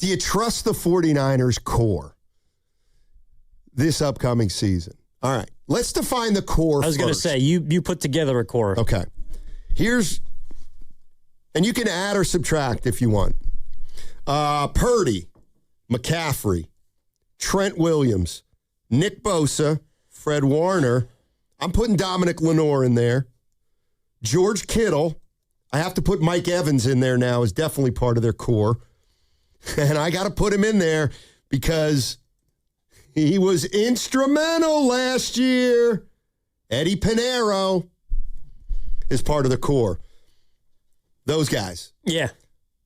Do you trust the 49ers core this upcoming season? All right. Let's define the core first. I was going to say, you put together a core. Okay. And you can add or subtract if you want. Purdy, McCaffrey, Trent Williams, Nick Bosa, Fred Warner. I'm putting Dominic Lenore in there. George Kittle. I have to put Mike Evans in there now as definitely part of their core. And I got to put him in there because he was instrumental last year. Eddie Pinheiro is part of the core. Those guys. Yeah.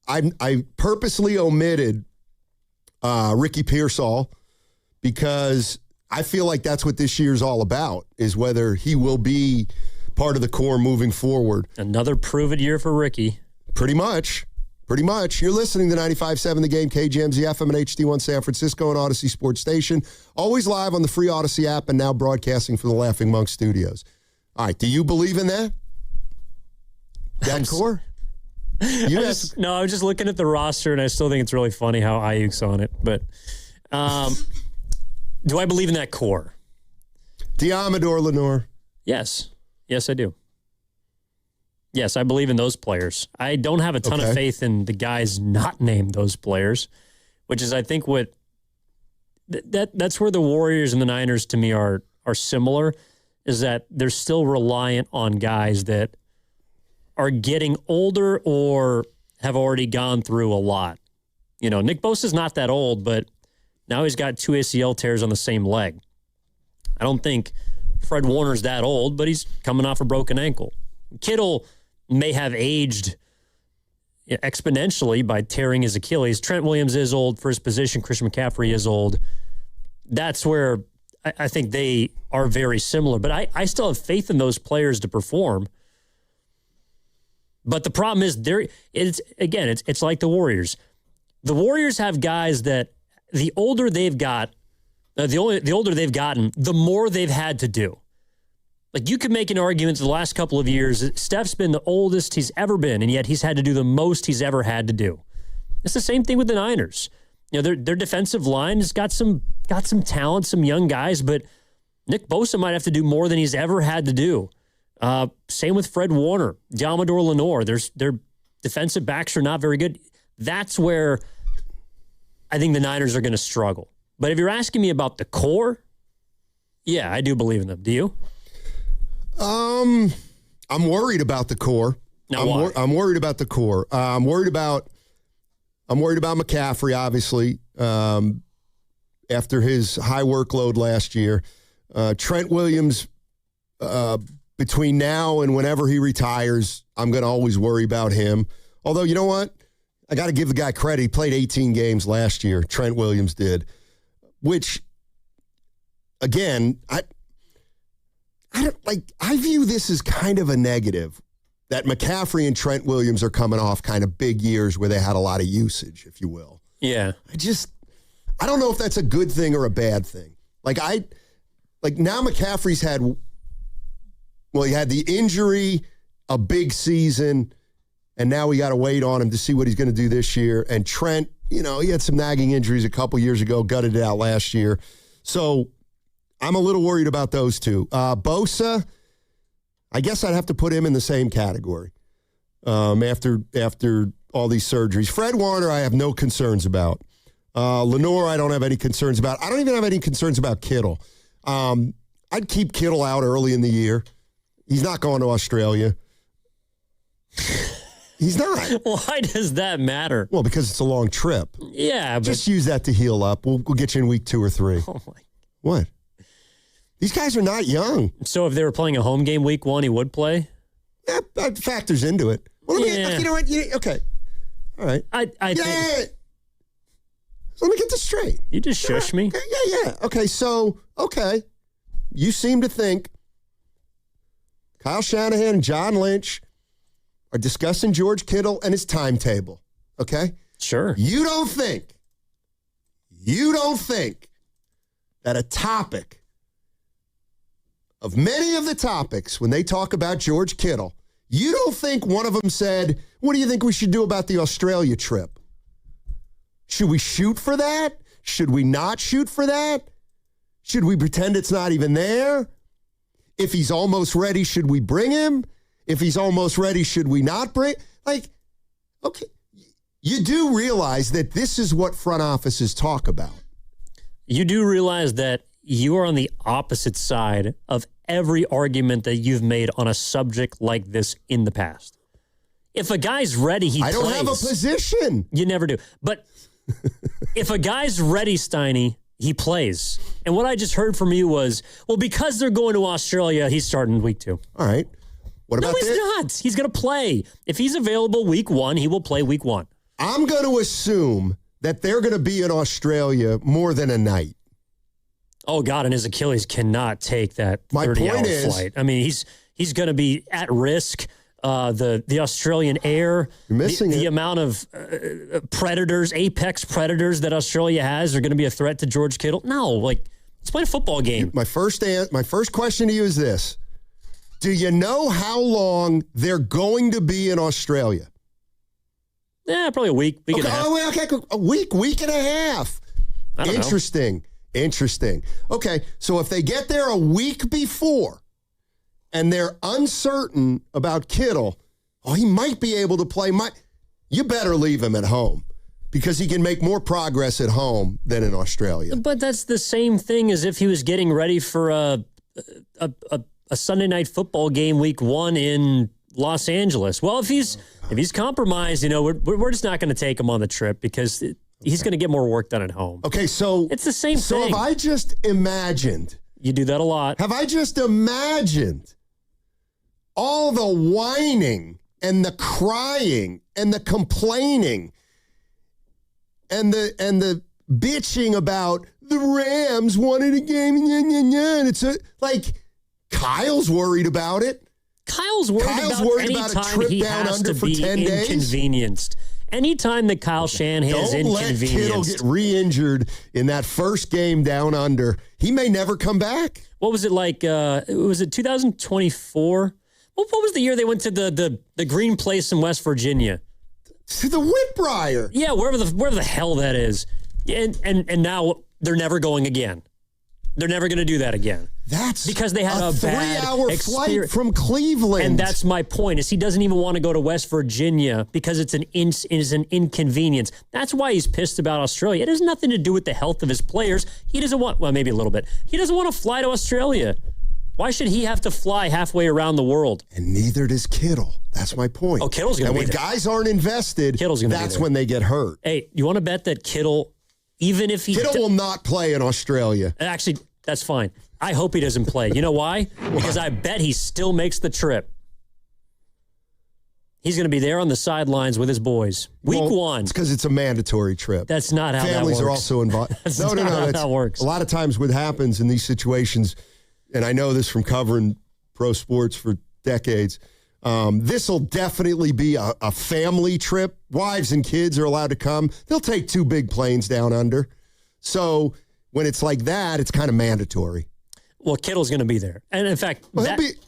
I purposely omitted Ricky Pearsall because I feel like that's what this year's all about, is whether he will be part of the core moving forward. Another prove-it year for Ricky. Pretty much. You're listening to 95.7 The Game, KGMZ FM and HD1 San Francisco and Odyssey Sports Station. Always live on the free Odyssey app and now broadcasting from the Laughing Monk Studios. All right, do you believe in that? That core? I was just looking at the roster, and I still think it's really funny how Ayuk's on it. But do I believe in that core? Diamador Lenore? Yes. Yes, I do. Yes, I believe in those players. I don't have a ton of faith in the guys not named those players, which is, I think, what that's where the Warriors and the Niners, to me, are similar, is that they're still reliant on guys that are getting older or have already gone through a lot. You know, Nick Bosa's not that old, but now he's got 2 ACL tears on the same leg. I don't think Fred Warner's that old, but he's coming off a broken ankle. Kittle may have aged exponentially by tearing his Achilles. Trent Williams is old for his position. Christian McCaffrey is old. That's where I think they are very similar. But I still have faith in those players to perform. But the problem is, it's like the Warriors. The Warriors have guys that the older they've got, the older they've gotten, the more they've had to do. Like, you could make an argument the last couple of years, Steph's been the oldest he's ever been, and yet he's had to do the most he's ever had to do. It's the same thing with the Niners. You know, their defensive line has got some talent, some young guys, but Nick Bosa might have to do more than he's ever had to do. Same with Fred Warner, Diamador Lenore. Their defensive backs are not very good. That's where I think the Niners are going to struggle. But if you're asking me about the core, yeah, I do believe in them. Do you? I'm worried about the core. I'm worried about the core. I'm worried about McCaffrey, obviously, after his high workload last year. Trent Williams, between now and whenever he retires, I'm going to always worry about him. Although, you know what? I got to give the guy credit. He played 18 games last year. Trent Williams did, which, again, I view this as kind of a negative, that McCaffrey and Trent Williams are coming off kind of big years where they had a lot of usage, if you will. Yeah. I don't know if that's a good thing or a bad thing. Now McCaffrey's he had the injury, a big season, and now we got to wait on him to see what he's going to do this year. And Trent, he had some nagging injuries a couple years ago, gutted it out last year. So I'm a little worried about those two. Bosa, I guess I'd have to put him in the same category after all these surgeries. Fred Warner, I have no concerns about. Lenore, I don't have any concerns about. I don't even have any concerns about Kittle. I'd keep Kittle out early in the year. He's not going to Australia. He's not. Why does that matter? Well, because it's a long trip. Yeah, but just use that to heal up. We'll get you in week 2 or 3. Oh my! What? These guys are not young. So if they were playing a home game week 1, he would play? Yeah, that factors into it. Well, you know what? Okay. All right. I think. So let me get this straight. You just shush me? Yeah. Okay, so, you seem to think Kyle Shanahan and John Lynch are discussing George Kittle and his timetable, okay? Sure. You don't think that a topic of many of the topics when they talk about George Kittle, you don't think one of them said, what do you think we should do about the Australia trip? Should we shoot for that? Should we not shoot for that? Should we pretend it's not even there? If he's almost ready, should we bring him? If he's almost ready, should we not bring? Like, okay, you do realize that this is what front offices talk about. You do realize that you are on the opposite side of every argument that you've made on a subject like this in the past. If a guy's ready, he plays. I don't have a position. You never do. But if a guy's ready, Steiny, he plays. And what I just heard from you was, well, because they're going to Australia, he's starting week 2. All right. What about this? No, he's not. He's going to play. If he's available week 1, he will play week 1. I'm going to assume that they're going to be in Australia more than a night. Oh, God, and his Achilles cannot take that 30-hour flight. I mean, he's going to be at risk. The Australian air, you're missing the amount of predators, apex predators that Australia has are going to be a threat to George Kittle. No, like, let's play a football game. My first question to you is this. Do you know how long they're going to be in Australia? Yeah, probably a week and a half. Okay, a week and a half. I don't know. Interesting. Okay, so if they get there a week before and they're uncertain about Kittle, he might be able to play. You better leave him at home because he can make more progress at home than in Australia. But that's the same thing as if he was getting ready for a Sunday night football game week 1 in Los Angeles. Well, if he's compromised, we're just not going to take him on the trip because he's going to get more work done at home. Okay, so it's the same thing. So have I just imagined? You do that a lot. Have I just imagined all the whining and the crying and the complaining and the bitching about the Rams wanted a game and it's like Kyle's worried about it. Kyle's worried about a trip down under for 10 days. Inconvenienced. Anytime that Kyle Shanahan is inconvenienced. Don't let Kittle get re-injured in that first game down under. He may never come back. What was it like? Was it 2024? What was the year they went to the green place in West Virginia? To the Whitbriar. Yeah, wherever the hell that is. And now they're never going again. They're never going to do that again. That's because they had a 3-hour flight from Cleveland. And that's my point, is he doesn't even want to go to West Virginia because it's an inconvenience. That's why he's pissed about Australia. It has nothing to do with the health of his players. He doesn't want, well, maybe a little bit. He doesn't want to fly to Australia. Why should he have to fly halfway around the world? And neither does Kittle. That's my point. Oh, Kittle's going to be there. And when guys aren't invested, that's when they get hurt. Hey, you want to bet that Kittle, even if he... Kittle will not play in Australia. Actually, that's fine. I hope he doesn't play. You know why? Because I bet he still makes the trip. He's going to be there on the sidelines with his boys. Week 1. It's because it's a mandatory trip. That's not how Families that works. are also involved. That's not how that works. A lot of times what happens in these situations, and I know this from covering pro sports for decades, this will definitely be a family trip. Wives and kids are allowed to come. They'll take 2 big planes down under. So when it's like that, it's kind of mandatory. Well, Kittle's going to be there. And in fact...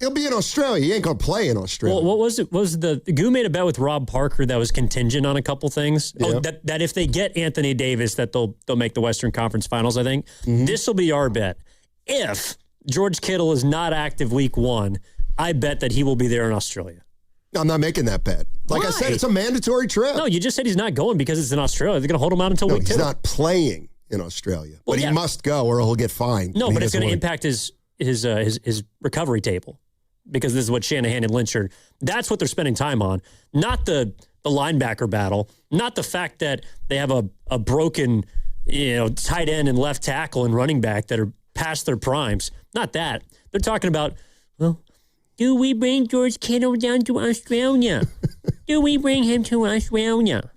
he'll be in Australia. He ain't going to play in Australia. Well, what was it? The Goo made a bet with Rob Parker that was contingent on a couple things. Yeah. Oh, that if they get Anthony Davis, that they'll make the Western Conference Finals, I think. Mm-hmm. This will be our bet. If George Kittle is not active week 1, I bet that he will be there in Australia. I'm not making that bet. Like I said, it's a mandatory trip. No, you just said he's not going because it's in Australia. They're going to hold him out until week 2. He's not playing in Australia. Well, but he must go or he'll get fined. No, but it's going to impact his recovery table because this is what Shanahan and Lynch are. That's what they're spending time on, not the linebacker battle, not the fact that they have a broken tight end and left tackle and running back that are past their primes. Not that. They're talking about, well, do we bring George Kittle down to Australia? Do we bring him to Australia?